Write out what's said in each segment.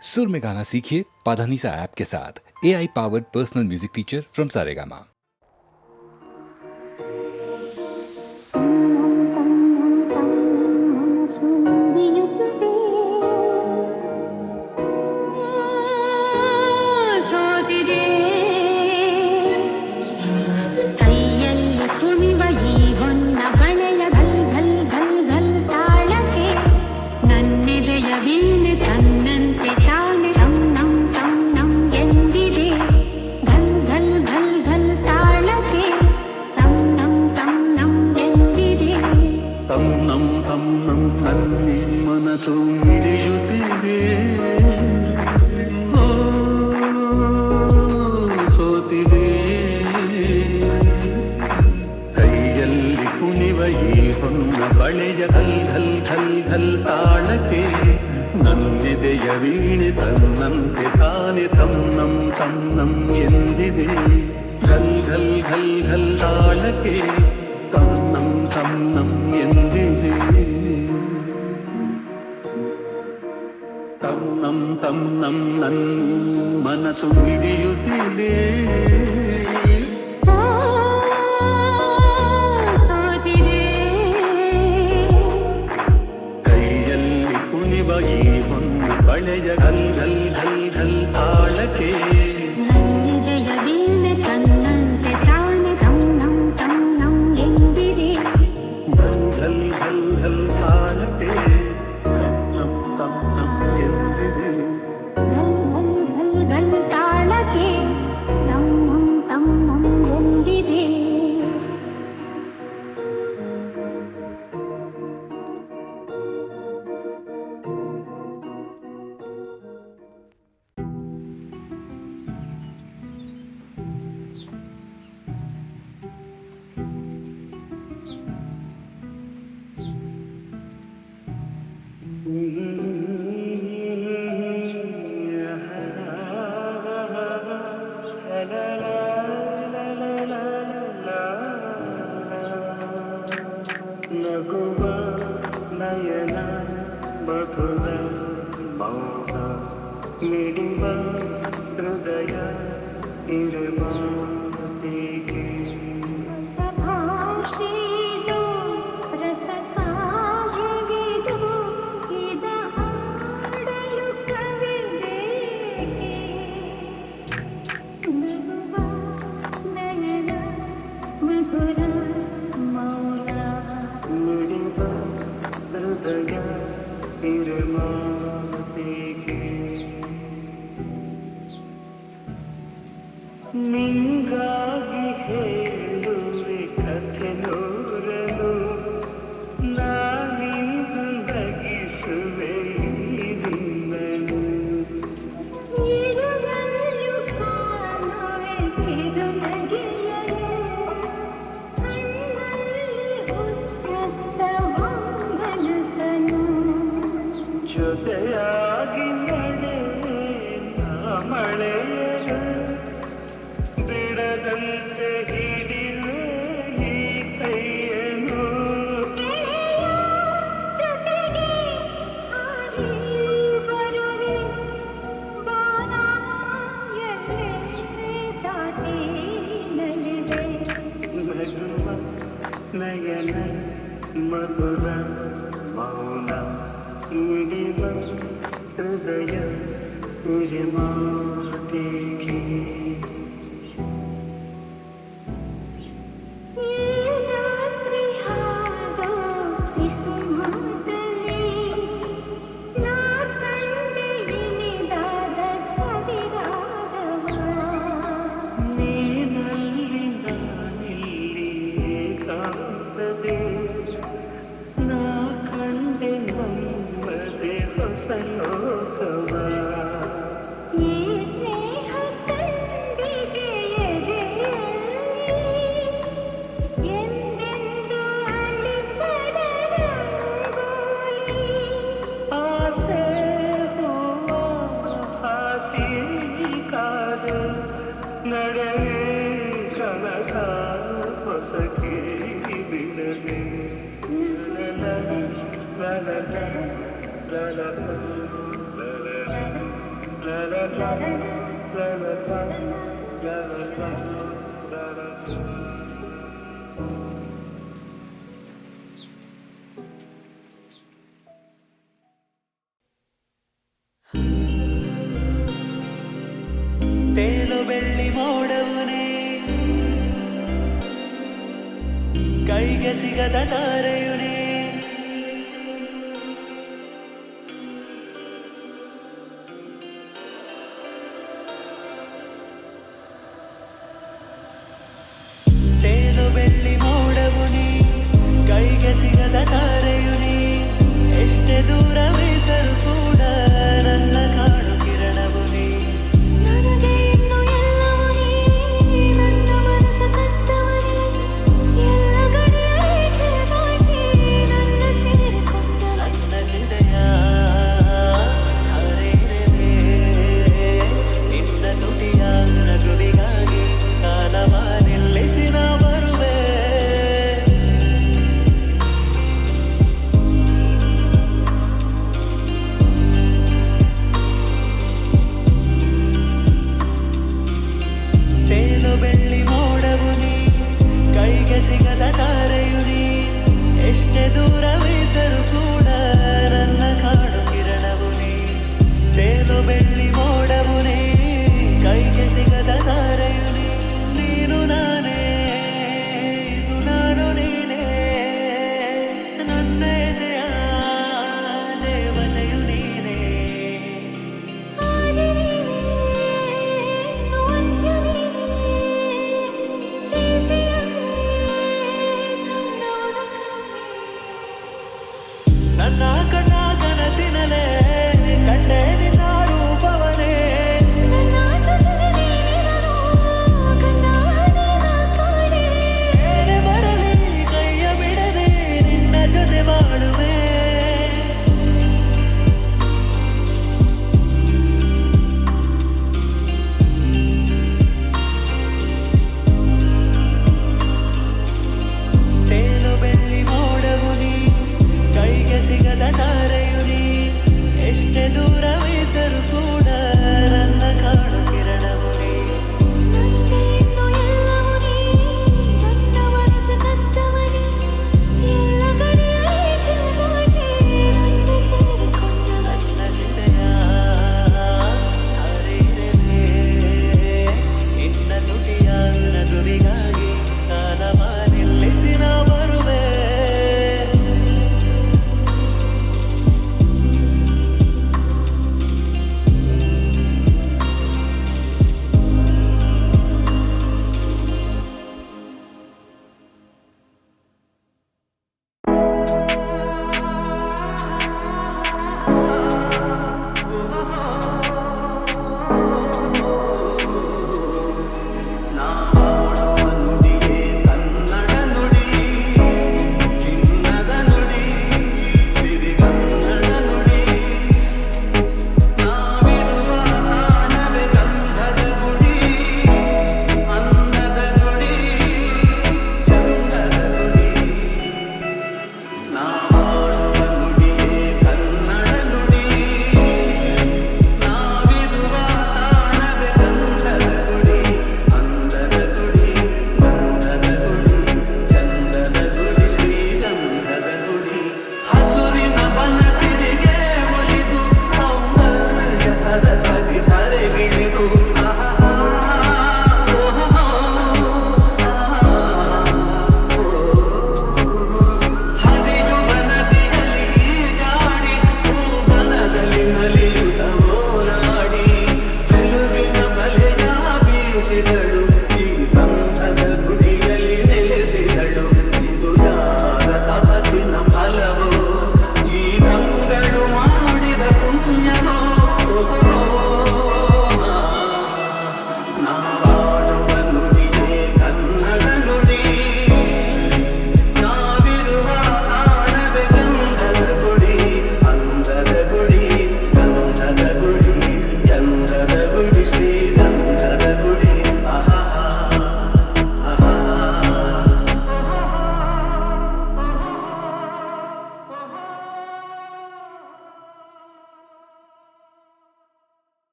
सुर में गाना सीखिए पाधानीसा ऐप के साथ। AI powered personal music teacher from Saregama. ಬಳೆಯ ಘಲ್ ಘಲ್ ಘಲ್ ಘಲ್ ತಾಳಕ್ಕೆ ನನ್ನಿದೆಯ ವೀಣೆ ತನ್ನಂತೆ ತಾನೆ ತನ್ನಂ ತನ್ನಂ ಎಂದಿದೆ. ಘಲ್ ಘಲ್ ಘಲ್ ಘಲ್ ತಾಳಕ್ಕೆ ತನ್ನಂ ತನ್ನಂ ಎಂದಿದೆ. ತನ್ನಂ ತನ್ನಂ ನನ್ ಮನಸ್ಸು ಹಿಡಿಯುತ್ತಿದೆ. ಬಳೆಯ ಘಲ್ ಘಲ್ ಘಲ್ ಘಲ್ ತಾಳಕ್ಕೆ ನನ್ನಿದೆಯ ವೀಣೆ ತನ್ನಂತೆ ತಾನೆ ತನ್ನಂ ತನ್ನಂ ಎಂದಿದೆ. ಘಲ್ ಘಲ್ ಘಲ್ ಘಲ್ ತಾಳಕ್ಕೆ ತನ್ನಂ ತನ್ನಂ ಎಂದಿದೆ. ಘಲ್ ಘಲ್ ಘಲ್ ತಾಳಕ್ಕೆ ತನ್ನಂ ತನ್ನಂ ಎಂದಿದೆ. ನಗುವ ನಯನ ಮಧುರ ಮೌನ ಮಿಡಿವ ಹೃದಯ ಇರುವ ಹೀಗೆ ಭಾಷೆದು ರಸ ಕಾವ್ಯವಿದು ಇದ ಹಾಡಲು ಕವಿದೇಕೆ. ನಗುವ ನಯನ ಮಧುರ ಮೌನ ಮಿಡಿವ ಹೃದಯ ಇರುವ ಹೀಗೆ ನಿಂಗಾಗಿ ಹೇಳುವೆ ಕಥೆ ನೂರಲು ನಾನಿಂದು ನಗಿಸುವೆ ನಿನ್ನನು. ಇರುವಲ್ಲೂ ಕಾಣುವೆ ಕಿರುನಗೆಯನು ಕಣ್ಣಲ್ಲಿ ಉಚ್ಚತ್ತವ ಮನಸ್ಸನು. ಜೊತೆಯಾಗಿ ನಡೆವೆ ನಾ ಮಳೆಯನು ಬಿಡದಂತೆ ಹಿಡಿವೆ ಈ ಕೈಯನು. ಜೊತೆಗೆ ಹಾರಿ ಬರುವೆ ಬಾನ ಎಲ್ಲೇ ದಾಟಿ ನಲಿವೆ. ನಗುವ ನಯನ ಮಧುರ ಮೌನ ಮಿಡಿವ ಹೃದಯ ಮಾತಿಗೆ ಈ ರಾತ್ರಿ ಹಾಡೋ ಕಿಸುಮಾತಲಿ ನಾ ಕಂಡೆ ಇನಿದಾದ ಸವಿರಾಗವ. ನೀನಲ್ಲಿ ನಾನಿಲ್ಲಿ ಏಕಾಂತದೆ ನಾ ಕಂಡೆ ನಮ್ಮದೆ ಹೊಸ ಲೋಕವ. ಈ ಸ್ನೇಹ ಕಂಡಿಗೆ ಎದೆಯಲ್ಲಿ ಎಂದೆಂದು ಅಲಿಸದ ರಂಗೋಲಿ. ಆಸೆ ಹೂವ ಹಾಸಿಕಾದ ನಡೆವೆ ಕನಕ ಹೊಸಕಿ ಬಿಡದೆ. ಲಲ ಲಲ ಲಲ ಲಲ ಲಲ ತೇಲು ಬೆಳ್ಳಿ ಮೋಡವುನೇ ಕೈಗೆ ಸಿಗದ ತಾರೆಯುನೇ ತೇಲು ಬೆಳ್ಳಿ ಮೋಡವುನೇ ಕೈಗೆ ಸಿಗದ ತಾರೆಯುನೇ ಎಷ್ಟೇ ದೂರವಿದ್ದರೂ ಕೂಡ ನನ್ನ ಕಾಣು ಕಿರಣವು ನೀ ನನಗೆ ಇನ್ನು ಎಲ್ಲವೂ ನೀ ನನ್ನ ಮನಸ್ಸ ಕತ್ತವನೇ ಎಲ್ಲ ಗಡಿಯ ರೇಖೆಯ ದಾಟಿ ನನ್ನ ಸೇರಿಕೊಂಡವ ನನ್ನ ಹೃದಯ ಹರಿದಿದೆ ನಿನ್ನ ನುಡಿಯ ನಗುವಿಗಾಗಿ ಕಾಲವ ನಿಲ್ಲಿಸಿ ನಾ ಬರುವೆ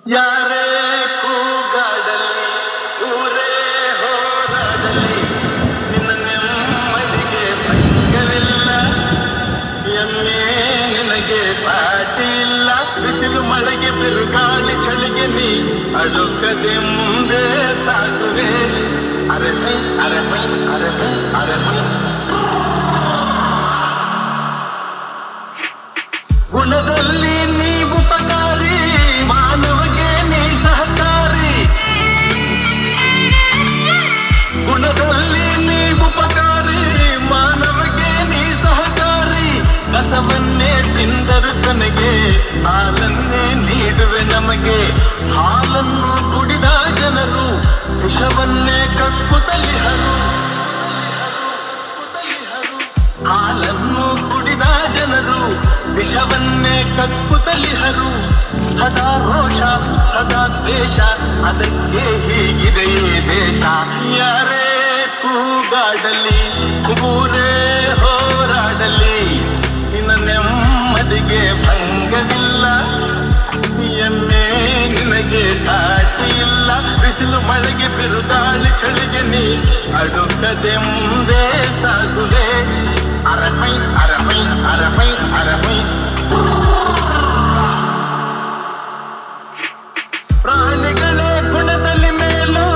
ಯಾರೇ ಕೂಗಾಡಲಿ ಊರೇ ಹೋರಾಡಲಿ ನಿನ್ನ ನೆಮ್ಮದಿಗೆ ಭಂಗವಿಲ್ಲ ಎಮ್ಮೆ ನಿನಗೆ ಪಾಟಿ ಇಲ್ಲ ಬಿಸಿಲು ಮಳೆಗೆ ಬಿರುಗಾಳಿ ಚಳಿಗೆ ನೀ ಅಡುಕದೆ ಮುಂದೆ ಸಾಗುವೆ ಅರಮೈ ಅರಮೈ ಅರಮೈ ಅರಮೈ ಗುಣದಲ್ಲಿ ನೀ ಉಪಕಾರಿ ಮಾನವಗೆ ನೀ ಸಹಕಾರಿ ಗುಣದಲ್ಲಿ ನೀ ಉಪಕಾರಿ ಮಾನವಗೆ ನೀ ಸಹಕಾರಿ ಕಸವನ್ನೇ ತಿಂದರು ತನಗೆ ಹಾಲನ್ನೇ ನೀಡುವೆ ನಮಗೆ ಹಾಲನ್ನು ಕುಡಿದ ಜನರು ವಿಷವನ್ನೇ ಕಕ್ಕುತ್ತಲಿಹರು ಹಾಲನ್ನು ಕುಡಿದ ಜನರು ವಿಷವನ್ನೇ ಕಕ್ಕುತ್ತಲಿಹರು ಸದಾ ರೋಷ ಸದಾ ದ್ವೇಷ ಅದಕ್ಕೆ ಹೀಗಿದೆಯೇ ದೇಶ ಯಾರೇ ಕೂಗಾಡಲಿ ಊರೇ ಹೋರಾಡಲಿ ನಿನ್ನ ನೆಮ್ಮದಿಗೆ ಭಂಗವಿಲ್ಲ ಎಮ್ಮೆ ನಿನಗೆ ಸಾಟಿ ಇಲ್ಲ ಬಿಸಿಲು ಮಳೆಗೆ ಬಿರುಗಾಳಿ ಚಳಿಗೆ ನೀ ಅಡುಕದೆ ಮುಂದೆ ಸಾಗುವೆ ಅರಮೈ ಅರಮೈ ಅರಮೈ ಅರಮೈ ಪ್ರಾಣಿಗಳೇ ಗುಣದಲ್ಲಿ ಮೇಲು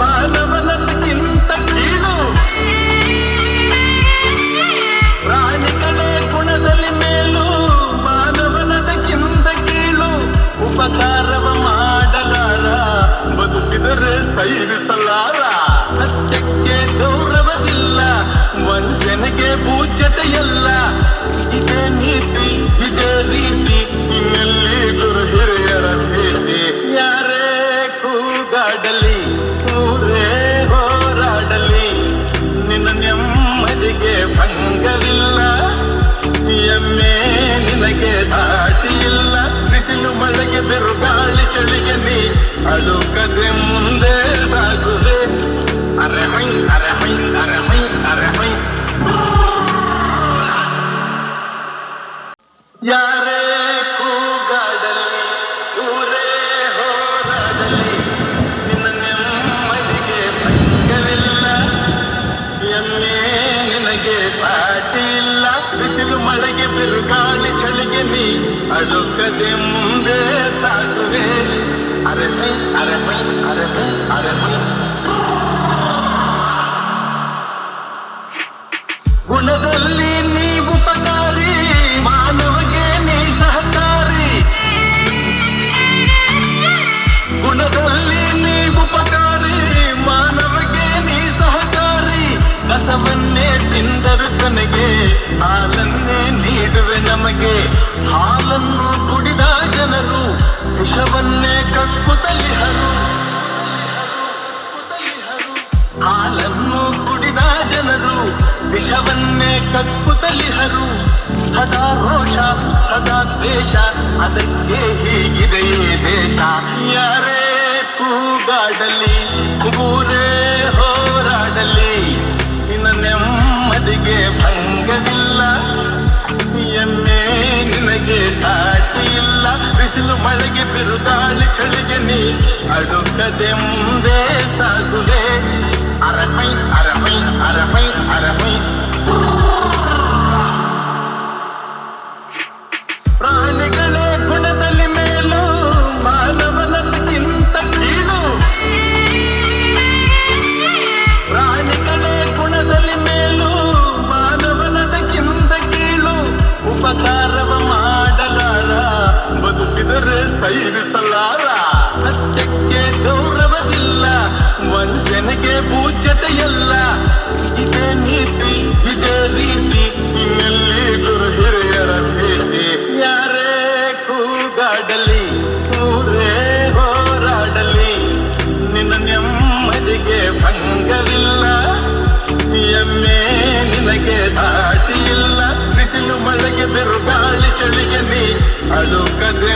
ಮಾನವನದಕ್ಕಿಂತ ಕೀಳು ಪ್ರಾಣಿಗಳೇ ಗುಣದಲ್ಲಿ ಮೇಲು ಮಾನವನದಕ್ಕಿಂತ ಕೀಳು ಉಪಕಾರವ ಮಾಡಲಾರ ಬದುಕಿದರೆ ಸೈರಿಸಲಾರ ಸತ್ಯಕ್ಕೆ ಗೌರವವಿಲ್ಲ ವಂಚನೆಗೆ ಪೂಜ್ಯತೆಯಲ್ಲ ಇದೇ ನೀತಿ ಇದೇ ರೀತಿ ಇನ್ನೆಲ್ಲಿ ಗುರು ಹಿರಿಯರ ಭೇಟಿ ಯಾರೇ ಕೂಗಾಡಲಿ ಊರೇ ಹೋರಾಡಲಿ ನಿನ್ನ ನೆಮ್ಮದಿಗೆ ಭಂಗವಿಲ್ಲ ಎಮ್ಮೆ ನಿನಗೆ ದಾಟಿ ಇಲ್ಲ ಬಿಸಿಲು ಮಳೆಗೆ ಬಿರುಗಾಳಿ ಚಳಿಗೆ ನೀ ಅಳುಕದೆ ಮುಂದೆ ಸಾಗುವೆ ಅರಮೈ ಅರಮೈ ಅರಮೈ ಅರಮೈ ಯಾರೇ ಕೂಗಾಡಲಿ ಊರೇ ಹೋರಾಡಲಿ ನಿನ್ನ ನೆಮ್ಮದಿಗೆ ಭಂಗವಿಲ್ಲ ಎಮ್ಮೆ ನಿನಗೆ ಪಾಟಿ ಇಲ್ಲ ಬಿಸಿಲು ಮಳೆಗೆ ಬಿರುಗಾಳಿ ಚಳಿಗೆ ನೀ ಅಡುಕದೆ ಮುಂದೆ ಸಾಗುವೆ ಅರಮೈ ಅರಮೈ ಅರಮೈ ಅರಮೈ ಗುಣದಲ್ಲಿ ನೀ ಉಪಕಾರಿ ಮಾನವಗೆ ನೀ ಸಹಕಾರಿ ಗುಣದಲ್ಲಿ ನೀ ಉಪಕಾರಿ ಮಾನವಗೆ ನೀ ಸಹಕಾರಿ ಕಸವನ್ನೇ ತಿಂದರು ತನಗೆ ಹಾಲನ್ನೇ ನೀಡುವೆ ನಮಗೆ ಹಾಲನ್ನು ಕುಡಿದ ಜನರು ವಿಷವನ್ನೇ ಕಕ್ಕುತ್ತಲಿಹರು ಹಾಲನ್ನು ಕುಡಿದ ಜನರು ವಿಷವನ್ನೇ ಕಕ್ಕುತ್ತಲಿಹರು ಸದಾ ರೋಷ ಸದಾ ದ್ವೇಷ ಅದಕ್ಕೆ ಹೀಗಿದೆಯೇ ದೇಶ ಯಾರೇ ಕೂಗಾಡಲಿ ಊರೇ ಹೋರಾಡಲಿ ನಿನ್ನ ನೆಮ್ಮದಿಗೆ ಭಂಗವಿಲ್ಲ ಎಮ್ಮೆ ನಿನಗೆ ಸಾಟಿ ಇಲ್ಲ ಬಿಸಿಲು ಮಳೆಗೆ ಬಿರುಗಾಳಿ ಚಳಿಗೆ ನೀ ಅಡುಕದೆ ಮುಂದೆ ಸಾಗುವೆ ಅರಮೈ ಅರಮೈ ಅರಮೈ ಅರಮೈ ಪ್ರಾಣಿಗಳೇ ಗುಣದಲ್ಲಿ ಮೇಲು ಮಾನವನದಕ್ಕಿಂತ ಕೀಳು ಪ್ರಾಣಿಗಳೇ ಗುಣದಲ್ಲಿ ಮೇಲು ಮಾನವನದಕ್ಕಿಂತ ಕೀಳು ಉಪಕಾರವ ಮಾಡಲಾರ ಬದುಕಿದರೆ ಸೈರಿಸಲಾರ ಸತ್ಯಕ್ಕೆ ಗೌರವವಿಲ್ಲ ವಂಚನೆಗೆ ಪೂಜ್ಯತೆಯಲ್ಲ ಇದೇ ನೀತಿ ಇದೇ ರೀತಿ ಇನ್ನೆಲ್ಲಿ ಗುರು ಹಿರಿಯರ ಭೇಟಿ ಯಾರೇ ಕೂಗಾಡಲಿ ಊರೇ ಹೋರಾಡಲಿ ನಿನ್ನ ನೆಮ್ಮದಿಗೆ ಭಂಗವಿಲ್ಲ ಎಮ್ಮೆ ನಿನಗೆ ದಾಟಿ ಇಲ್ಲ ಬಿಸಿಲು ಮಳೆಗೆ ಬಿರುಗಾಳಿ ಚಳಿಗೆ ನೀ ಅಳುಕದೆ